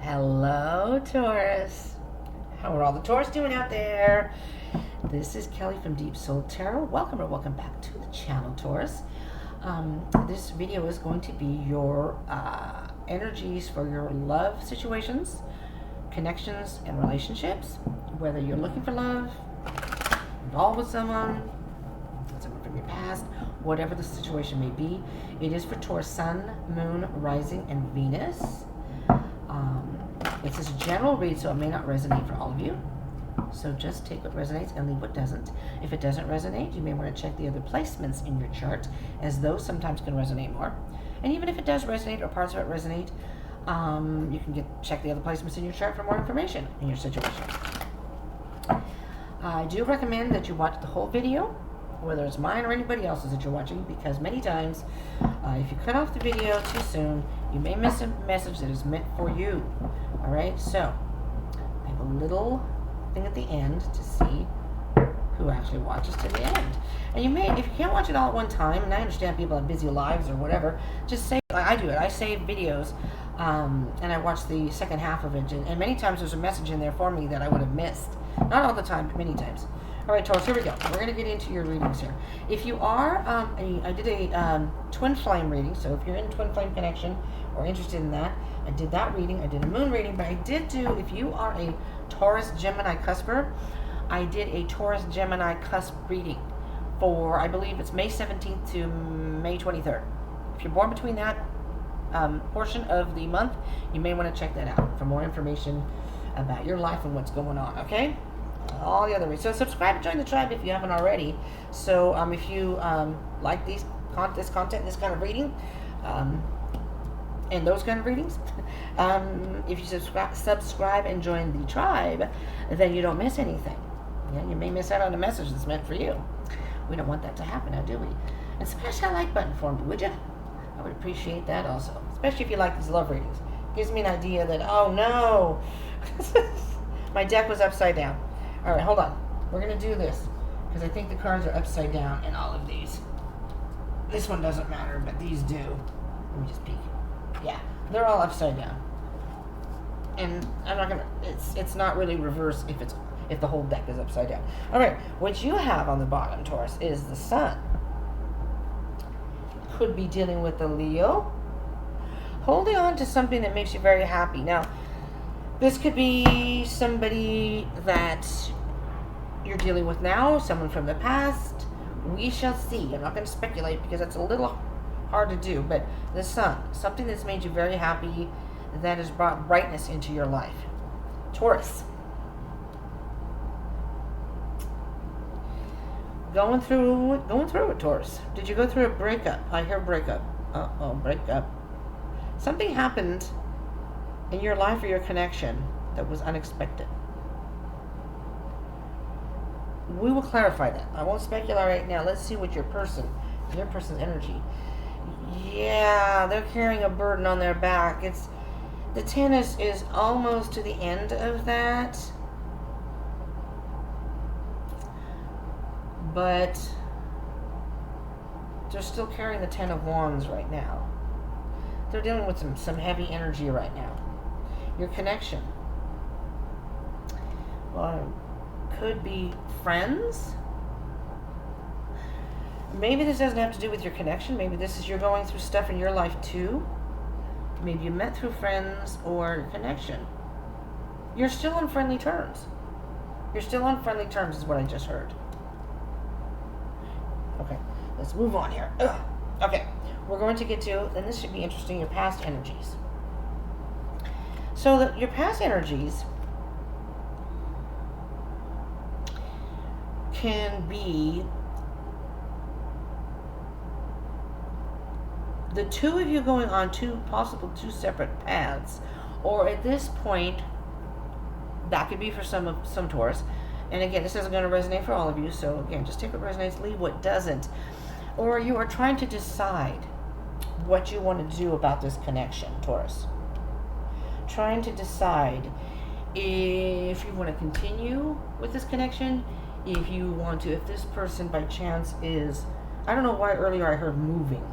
Hello, Taurus. How are all the Taurus doing out there? This is Kelly from Deep Soul Tarot. Welcome or welcome back to the channel, Taurus. This video is going to be your energies for your love situations, connections, and relationships. Whether you're looking for love, involved with someone from your past, whatever the situation may be. It is for Taurus Sun, Moon, Rising, and Venus. It's a general read, so it may not resonate for all of you. So just take what resonates and leave what doesn't. If it doesn't resonate, you may want to check the other placements in your chart, as those sometimes can resonate more. And even if it does resonate or parts of it resonate, you can check the other placements in your chart for more information in your situation. I do recommend that you watch the whole video, whether it's mine or anybody else's that you're watching, because many times, if you cut off the video too soon, you may miss a message that is meant for you. All right, so I have a little thing at the end to see who actually watches to the end. And you may, if you can't watch it all at one time, and I understand people have busy lives or whatever, just save, like I do it. I save videos, and I watch the second half of it, and many times there's a message in there for me that I would have missed. Not all the time, but many times. All right, Taurus, here we go. We're going to get into your readings here. If you are, I did a twin flame reading, so if you're in twin flame connection or interested in that, I did that reading. I did a moon reading, but I did do, if you are a Taurus Gemini cusper, I did a Taurus Gemini cusp reading for, I believe it's May 17th to May 23rd. If you're born between that portion of the month, you may want to check that out for more information about your life and what's going on, okay? All the other ways. So subscribe and join the tribe if you haven't already. So if you like this content, this kind of reading, and those kind of readings, if you subscribe and join the tribe, then you don't miss anything. Yeah, you may miss out on a message that's meant for you. We don't want that to happen now, do we? And smash that like button for me, would you? I would appreciate that also, especially if you like these love readings. Gives me an idea that, oh no, my deck was upside down. All right, hold on. We're going to do this because I think the cards are upside down in all of these. This one doesn't matter, but these do. Let me just peek. Yeah, they're all upside down. And I'm not going to, it's not really reverse if the whole deck is upside down. All right, what you have on the bottom, Taurus, is the Sun. Could be dealing with the Leo. Holding on to something that makes you very happy. Now, this could be somebody that you're dealing with now, someone from the past. We shall see. I'm not going to speculate because that's a little hard to do, but the Sun, something that's made you very happy, that has brought brightness into your life. Taurus. Going through it, Taurus. Did you go through a breakup? I hear breakup. Uh-oh, breakup. Something happened in your life or your connection that was unexpected. We will clarify that. I won't speculate right now. Let's see what your person's energy. Yeah, they're carrying a burden on their back. The tennis is almost to the end of that. But they're still carrying the Ten of Wands right now. They're dealing with some heavy energy right now. Your connection, well, could be friends. Maybe this doesn't have to do with your connection. Maybe this is you're going through stuff in your life too. Maybe you met through friends or connection. You're still on friendly terms. You're still on friendly terms is what I just heard. Okay, let's move on here. Ugh. Okay, we're going to get to, and this should be interesting, your past energies. So your past energies can be the two of you going on two separate paths, or at this point, that could be for some Taurus. And again, this isn't going to resonate for all of you, so again, just take what resonates, leave what doesn't. Or you are trying to decide what you want to do about this connection, Taurus. Trying to decide if you want to continue with this connection, if this person by chance is, I don't know why earlier I heard moving.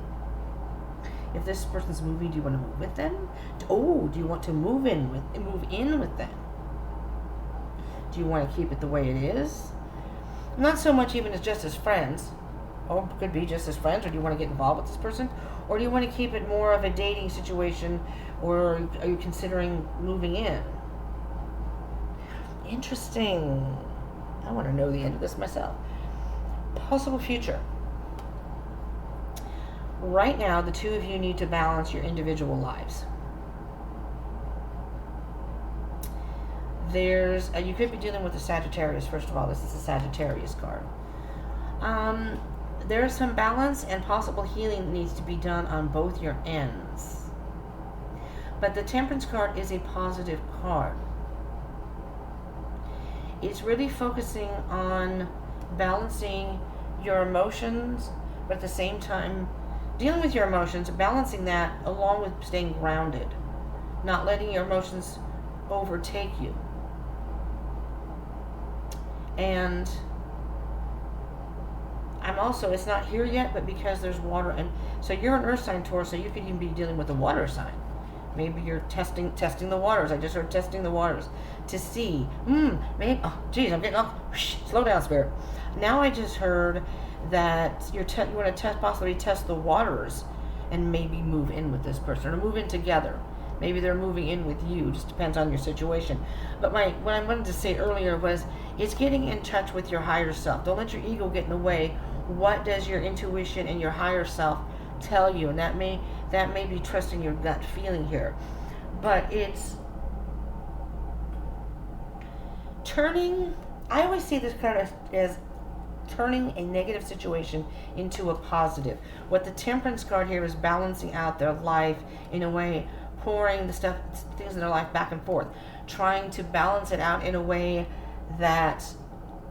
If this person's moving, do you want to move with them? Oh, do you want to move in with them? Do you want to keep it the way it is? Not so much even as just as friends, or it could be just as friends, or do you want to get involved with this person? Or do you want to keep it more of a dating situation, or are you considering moving in? Interesting. I want to know the end of this myself. Possible future. Right now, the two of you need to balance your individual lives. You could be dealing with a Sagittarius. First of all, this is a Sagittarius card. There's some balance and possible healing that needs to be done on both your ends. But the Temperance card is a positive card. It's really focusing on balancing your emotions, but at the same time, dealing with your emotions, balancing that along with staying grounded, not letting your emotions overtake you. And it's not here yet, but because there's water, and so you're an earth sign, Taurus, so you could even be dealing with a water sign. Maybe you're testing the waters. I just heard testing the waters to see, maybe, I'm getting, slow down, Spirit. Now I just heard that you want to possibly test the waters and maybe move in with this person, or move in together. Maybe they're moving in with you. Just depends on your situation. But what I wanted to say earlier was, it's getting in touch with your higher self. Don't let your ego get in the way. What does your intuition and your higher self tell you? And that may be trusting your gut feeling here. But it's turning, I always see this kind of as turning a negative situation into a positive. What the Temperance card here is balancing out their life in a way, pouring things in their life back and forth, trying to balance it out in a way that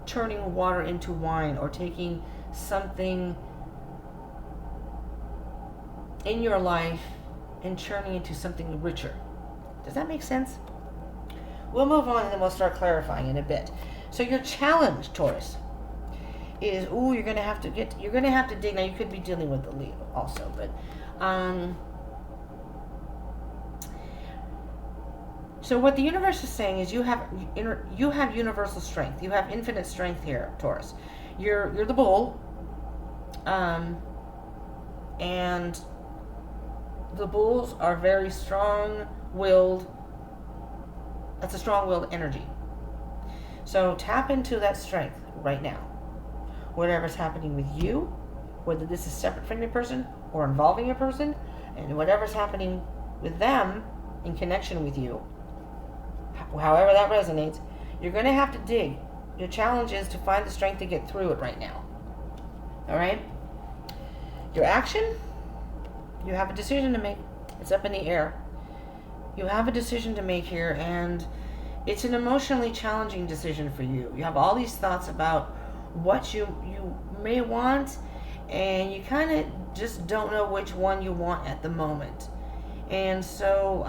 turning water into wine, or taking something in your life and turning into something richer. Does that make sense? We'll move on and then we'll start clarifying in a bit. So your challenge, Taurus, is you're gonna have to dig. Now you could be dealing with the Leo also, but so what the universe is saying is you have universal strength. You have infinite strength here, Taurus. You're the bull, and the bulls are very strong-willed. That's a strong-willed energy. So tap into that strength right now. Whatever's happening with you, whether this is separate from your person or involving your person, and whatever's happening with them in connection with you, however that resonates, you're going to have to dig. Your challenge is to find the strength to get through it right now. All right? Your action, you have a decision to make. It's up in the air. You have a decision to make here, and it's an emotionally challenging decision for you. You have all these thoughts about what you may want, and you kind of just don't know which one you want at the moment. And so,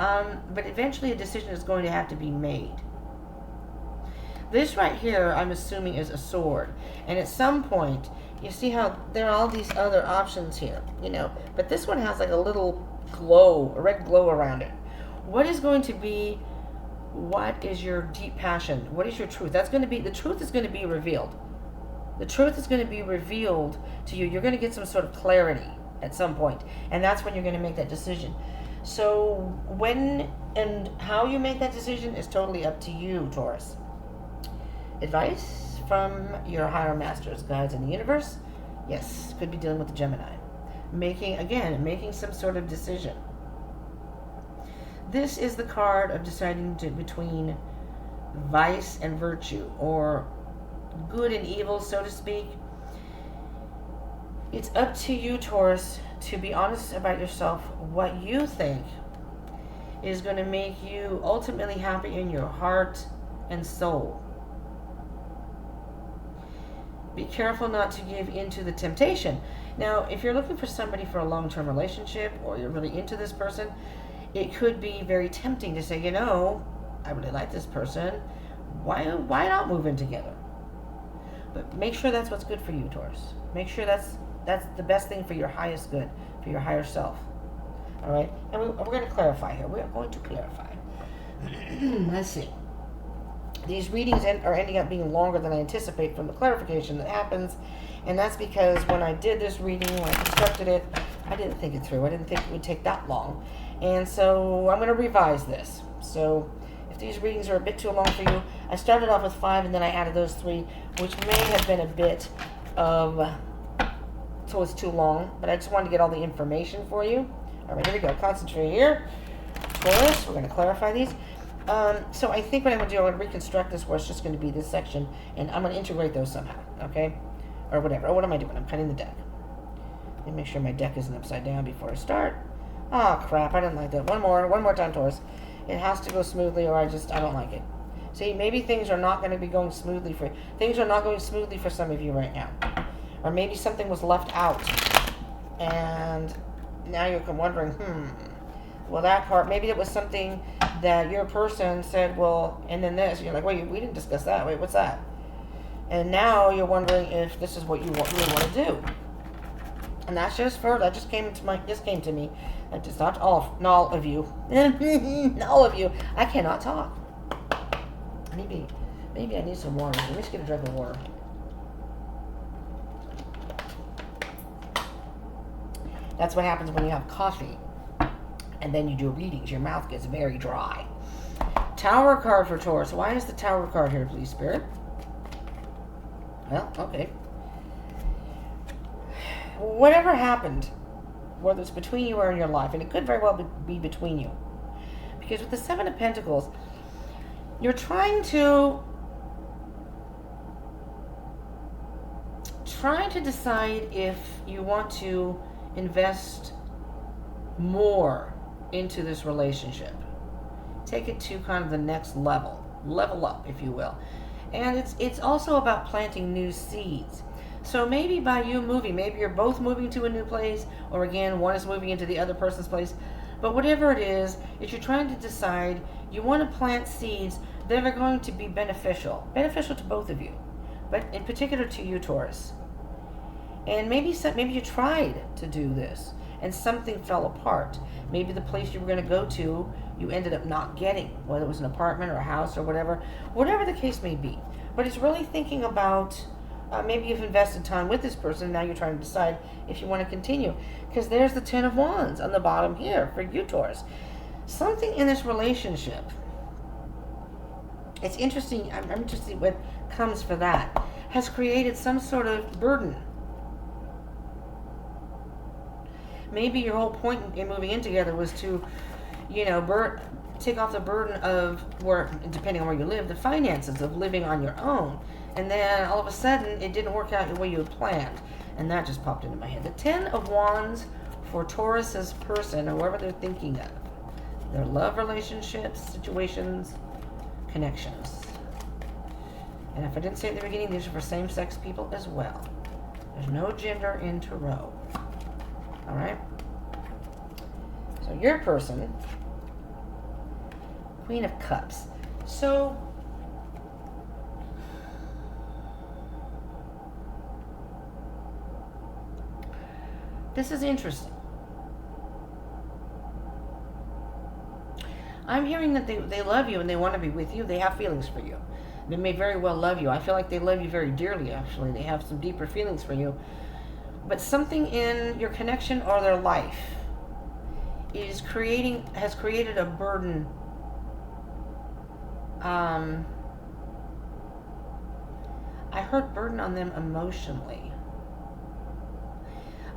but eventually a decision is going to have to be made. This right here, I'm assuming, is a sword. And at some point, you see how there are all these other options here, but this one has like a little glow, a red glow around it. What is your deep passion? What is your truth? The truth is going to be revealed. The truth is going to be revealed to you. You're going to get some sort of clarity at some point, and that's when you're going to make that decision. So when and how you make that decision is totally up to you, Taurus. Advice from your higher masters, guides in the universe. Yes, could be dealing with the Gemini. Making some sort of decision. This is the card of deciding between vice and virtue, or good and evil, so to speak. It's up to you, Taurus, to be honest about yourself, what you think is going to make you ultimately happy in your heart and soul. Be careful not to give in to the temptation. Now, if you're looking for somebody for a long-term relationship, or you're really into this person, it could be very tempting to say, I really like this person. Why not move in together? But make sure that's what's good for you, Taurus. Make sure that's the best thing for your highest good, for your higher self. All right, and we're going to clarify here. We're going to clarify. Let's see. These readings are ending up being longer than I anticipate from the clarification that happens, and that's because when I did this reading, when I constructed it, I didn't think it through. I didn't think it would take that long, and so I'm going to revise this. So if these readings are a bit too long for you, I started off with 5, and then I added those 3, which may have been a bit of, so it's too long, but I just wanted to get all the information for you. All right, here we go. Concentrate here. Taurus, we're going to clarify these. So I think what I'm going to do, I'm going to reconstruct this where it's just going to be this section, and I'm going to integrate those somehow, okay? Or whatever. Oh, what am I doing? I'm cutting the deck. Let me make sure my deck isn't upside down before I start. Oh, crap. I didn't like that. One more time, Taurus. It has to go smoothly, or I don't like it. See, maybe things are not going to be going smoothly for you. Things are not going smoothly for some of you right now. Or maybe something was left out, and now you're wondering, well, that part, maybe it was something that your person said, well, and then this. You're like, wait, we didn't discuss that. Wait, what's that? And now you're wondering if this is what you really want to do. And that's just that just came to me. That is not all of you. All of you. I cannot talk. Maybe I need some water. Let me just get a drink of water. That's what happens when you have coffee and then you do readings. Your mouth gets very dry. Tower card for Taurus. Why is the Tower card here, please, Spirit? Well, okay. Whatever happened, whether it's between you or in your life, and it could very well be between you, because with the 7 of Pentacles, you're trying to decide if you want to invest more into this relationship. Take it to kind of the next level up, if you will. And it's also about planting new seeds. So maybe by you moving, maybe you're both moving to a new place, or again, one is moving into the other person's place. But whatever it is, if you're trying to decide, you want to plant seeds that are going to be beneficial to both of you, but in particular to you, Taurus. And maybe you tried to do this and something fell apart. Maybe the place you were going to go to, you ended up not getting, whether it was an apartment or a house or whatever the case may be. But it's really thinking about, maybe you've invested time with this person, and now you're trying to decide if you want to continue. Because there's the 10 of Wands on the bottom here for you, Taurus. Something in this relationship, it's interesting, I'm interested what comes for that, has created some sort of burden. Maybe your whole point in moving in together was to, take off the burden of, where, depending on where you live, the finances of living on your own. And then all of a sudden, it didn't work out the way you had planned. And that just popped into my head. The 10 of Wands for Taurus's person, or whoever they're thinking of. Their love relationships, situations, connections. And if I didn't say at the beginning, these are for same-sex people as well. There's no gender in Tarot. All right? So your person, Queen of Cups. So this is interesting. I'm hearing that they love you and they want to be with you. They have feelings for you. They may very well love you. I feel like they love you very dearly, actually. They have some deeper feelings for you. But something in your connection or their life has created a burden. I heard burden on them emotionally.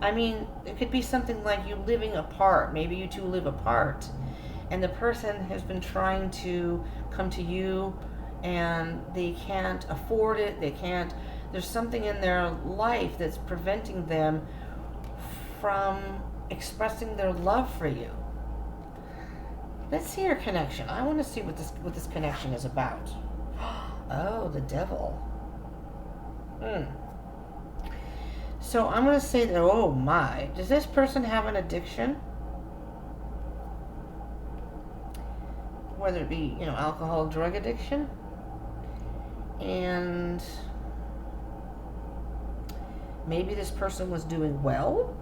I mean, it could be something like you living apart. Maybe you two live apart, and the person has been trying to come to you, and they can't afford it. There's something in their life that's preventing them from expressing their love for you. Let's see your connection. I want to see what this connection is about. Oh, the Devil. So I'm going to say that, oh my, does this person have an addiction? Whether it be, alcohol, drug addiction. And maybe this person was doing well.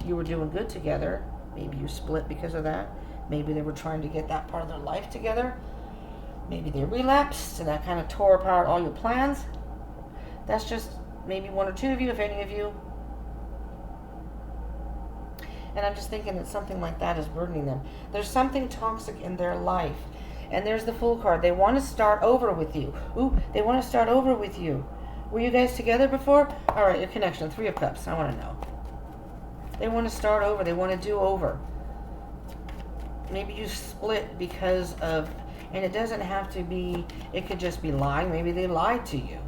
You were doing good together. Maybe you split because of that. Maybe they were trying to get that part of their life together. Maybe they relapsed and that kind of tore apart all your plans. That's just maybe one or two of you, if any of you. And I'm just thinking that something like that is burdening them. There's something toxic in their life. And there's the Fool card. They want to start over with you. Ooh, they want to start over with you. Were you guys together before? All right, your connection, Three of Cups. I want to know. They want to start over. They want to do over. Maybe you split because of, and it doesn't have to be, it could just be lying. Maybe they lied to you.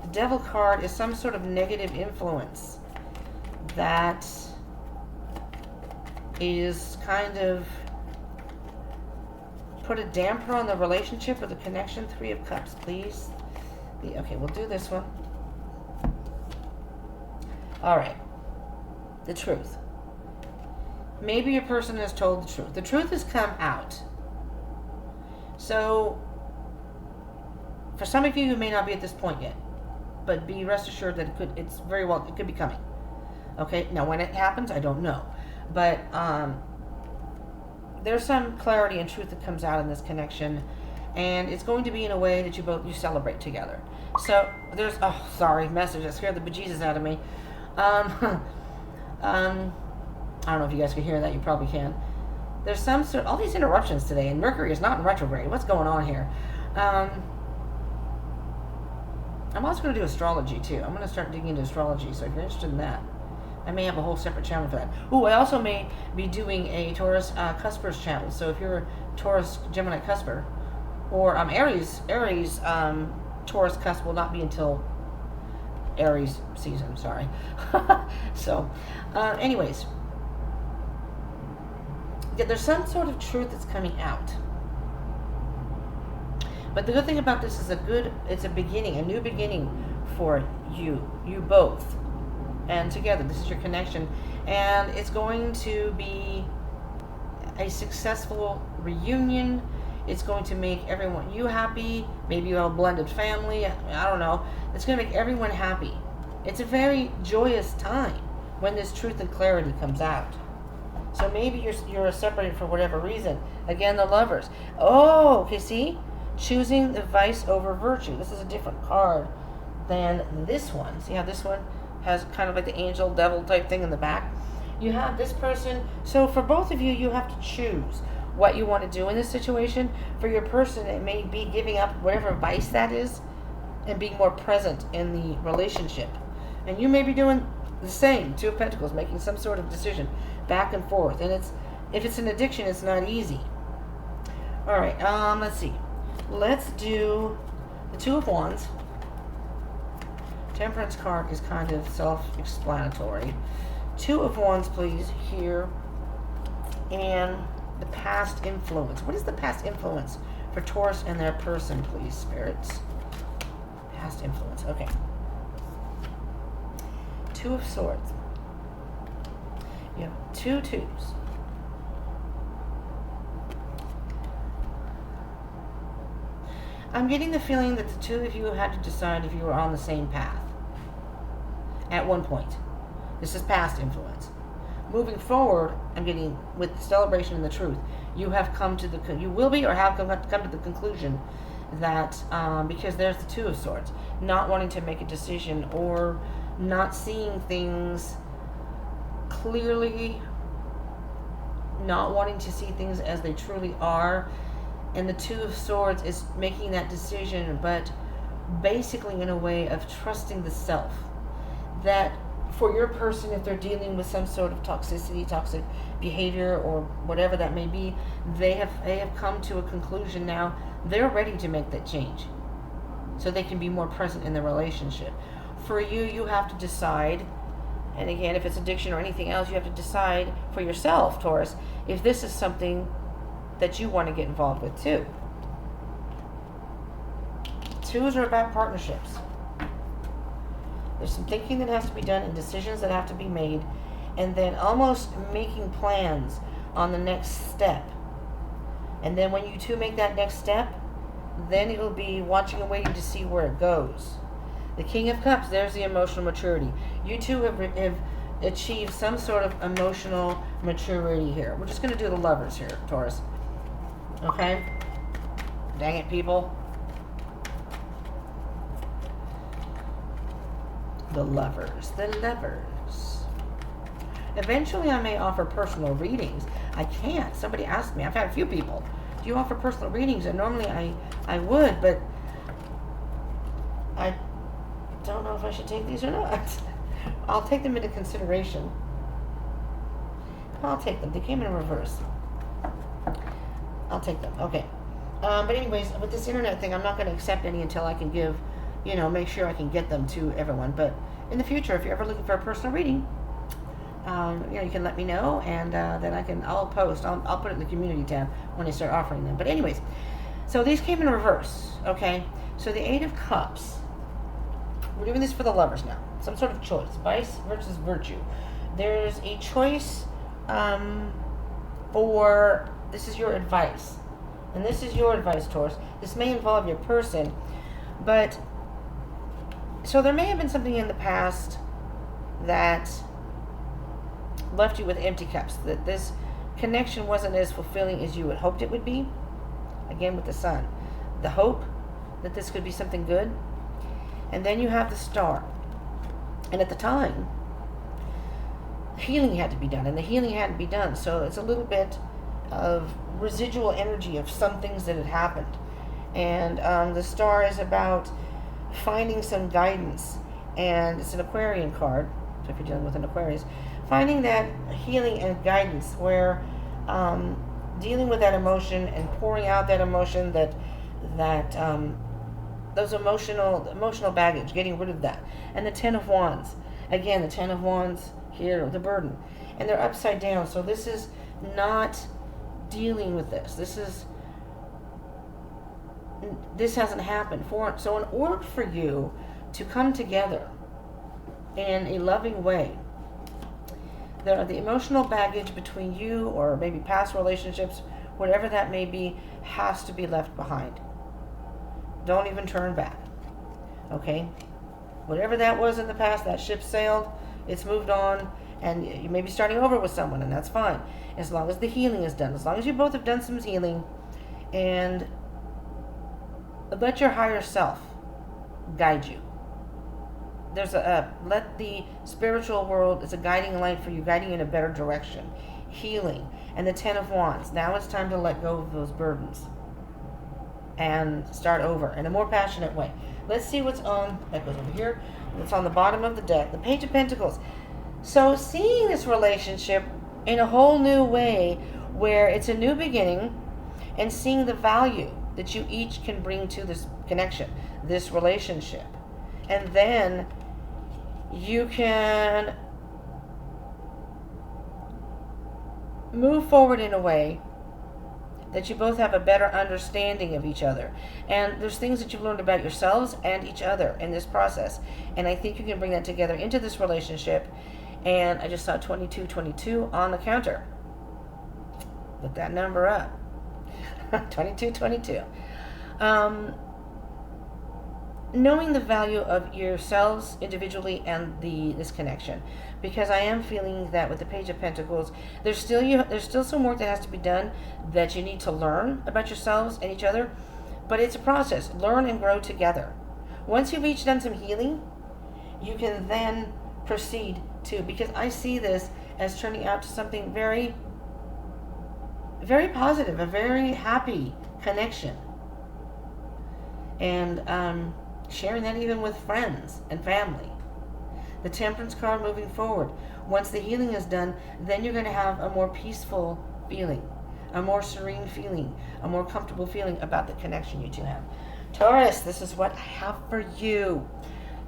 The Devil card is some sort of negative influence that is kind of put a damper on the relationship or the connection. Three of Cups, please. Okay, we'll do this one. All right. The truth. Maybe your person has told the truth. The truth has come out. So, for some of you who may not be at this point yet, but be rest assured that it could be coming. Okay, now when it happens, I don't know. But there's some clarity and truth that comes out in this connection, and it's going to be in a way that you celebrate together. So there's message that scared the bejesus out of me. I don't know if you guys can hear that. You probably can. There's some sort all these interruptions today, and Mercury is not in retrograde. What's going on here? I'm also going to do astrology too. I'm going to start digging into astrology. So if you're interested in that, I may have a whole separate channel for that. Ooh, I also may be doing a Taurus Cuspers channel. So if you're a Taurus Gemini Cusper, or Aries Taurus Cusp will not be until Aries season. Sorry. So, anyways, there's some sort of truth that's coming out. But the good thing about this is it's a beginning, a new beginning for you both. And together, this is your connection. And it's going to be a successful reunion. It's going to make you happy. Maybe you have a blended family. I don't know. It's going to make everyone happy. It's a very joyous time when this truth and clarity comes out. So maybe you're separated for whatever reason. Again, the Lovers. Oh, okay, see? Choosing the vice over virtue. This is a different card than this one. See how this one has kind of like the angel devil type thing in the back? You have this person. So for both of you, you have to choose what you want to do in this situation. For your person, it may be giving up whatever vice that is and being more present in the relationship. And you may be doing the same. Two of Pentacles, making some sort of decision back and forth. And if it's an addiction, it's not easy. All right, let's see. Let's do the Two of Wands. Temperance card is kind of self-explanatory. Two of Wands, please, here. And the past influence. What is the past influence for Taurus and their person, please, spirits? Past influence. Okay. Two of Swords. You have two twos. I'm getting the feeling that the two of you had to decide if you were on the same path at one point. This is past influence. Moving forward, I'm getting, with the celebration and the truth, you have come to you will be or have come to the conclusion that, because there's the Two of Swords, not wanting to make a decision or not seeing things clearly, not wanting to see things as they truly are. And the Two of Swords is making that decision, but basically in a way of trusting the self. That for your person, if they're dealing with some sort of toxicity, toxic behavior, or whatever that may be, they have come to a conclusion now. They're ready to make that change so they can be more present in the relationship. For you, you have to decide, and again, if it's addiction or anything else, you have to decide for yourself, Taurus, if this is something that you want to get involved with too. Twos are about partnerships. There's some thinking that has to be done and decisions that have to be made, and then almost making plans on the next step. And then when you two make that next step, then it'll be watching and waiting to see where it goes. The King of Cups, there's the emotional maturity. You two have achieve some sort of emotional maturity here. We're just going to do the Lovers here, Taurus. Okay? Dang it, people. The Lovers. The Lovers. Eventually, I may offer personal readings. I can't. Somebody asked me. I've had a few people. Do you offer personal readings? And normally I would, but I don't know if I should take these or not. I'll take them into consideration. I'll take them. They came in reverse. I'll take them. Okay. But anyways, with this internet thing, I'm not going to accept any until I can give, make sure I can get them to everyone. But in the future, if you're ever looking for a personal reading, you can let me know, and then I'll post. I'll put it in the community tab when I start offering them. But anyways, so these came in reverse. Okay. So the Eight of Cups. We're doing this for the Lovers now. Some sort of choice. Vice versus virtue. There's a choice for, this is your advice. And this is your advice, Taurus. This may involve your person. But, so there may have been something in the past that left you with empty cups. That this connection wasn't as fulfilling as you had hoped it would be. Again, with the Sun. The hope that this could be something good. And then you have the Star. And at the time, healing had to be done. And the healing had to be done. So it's a little bit of residual energy of some things that had happened. And the Star is about finding some guidance. And it's an Aquarian card. So if you're dealing with an Aquarius. Finding that healing and guidance where dealing with that emotion and pouring out that emotion those emotional baggage, getting rid of that. And the Ten of Wands. Again, the Ten of Wands here, the burden. And they're upside down. So this is not dealing with this. This hasn't happened. So in order for you to come together in a loving way, the emotional baggage between you or maybe past relationships, whatever that may be, has to be left behind. Don't even turn back. Okay? Whatever that was in the past, that ship sailed, it's moved on, and you may be starting over with someone, and that's fine. As long as the healing is done. As long as you both have done some healing, and let your higher self guide you. Let the spiritual world, it's a guiding light for you, guiding you in a better direction. Healing. And the Ten of Wands. Now it's time to let go of those burdens. And start over in a more passionate way. Let's see what's on, that goes over here, what's on the bottom of the deck. The Page of Pentacles. So seeing this relationship in a whole new way where it's a new beginning and seeing the value that you each can bring to this connection, this relationship. And then you can move forward in a way that you both have a better understanding of each other. And there's things that you've learned about yourselves and each other in this process. And I think you can bring that together into this relationship. And I just saw 2222 on the counter. Look that number up. 2222. Knowing the value of yourselves individually and this connection, because I am feeling that with the Page of Pentacles, there's still some work that has to be done that you need to learn about yourselves and each other, but it's a process. Learn and grow together. Once you've each done some healing, you can then proceed to, because I see this as turning out to something very, very positive, a very happy connection, and sharing that even with friends and family. The Temperance card moving forward. Once the healing is done, then you're going to have a more peaceful feeling, a more serene feeling, a more comfortable feeling about the connection you two have. Taurus, this is what I have for you.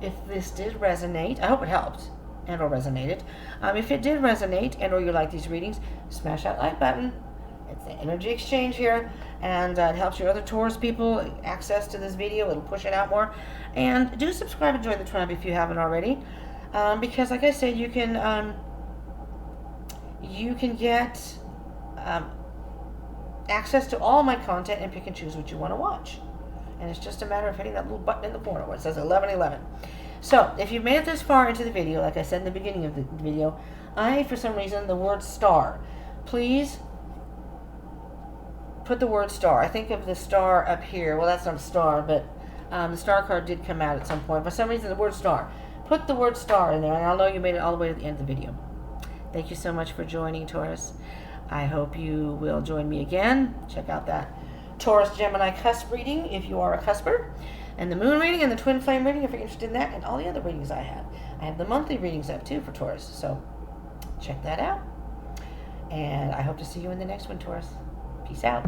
If this did resonate, I hope it helped and or resonated. If it did resonate and or you like these readings, smash that like button. It's the energy exchange here, and it helps your other Taurus people access to this video. It'll push it out more. And do subscribe and join the tribe if you haven't already, because like I said, you can get access to all my content and pick and choose what you want to watch. And it's just a matter of hitting that little button in the corner where it says 1111. So, if you've made it this far into the video, like I said in the beginning of the video, for some reason, the word star. Please put the word star. I think of the star up here. Well, that's not a star, but the star card did come out at some point. For some reason, the word star. Put the word star in there, and I'll know you made it all the way to the end of the video. Thank you so much for joining, Taurus. I hope you will join me again. Check out that Taurus Gemini cusp reading if you are a cusper, and the moon reading and the twin flame reading if you're interested in that, and all the other readings I have. I have the monthly readings up too for Taurus, so check that out. And I hope to see you in the next one, Taurus. Peace out.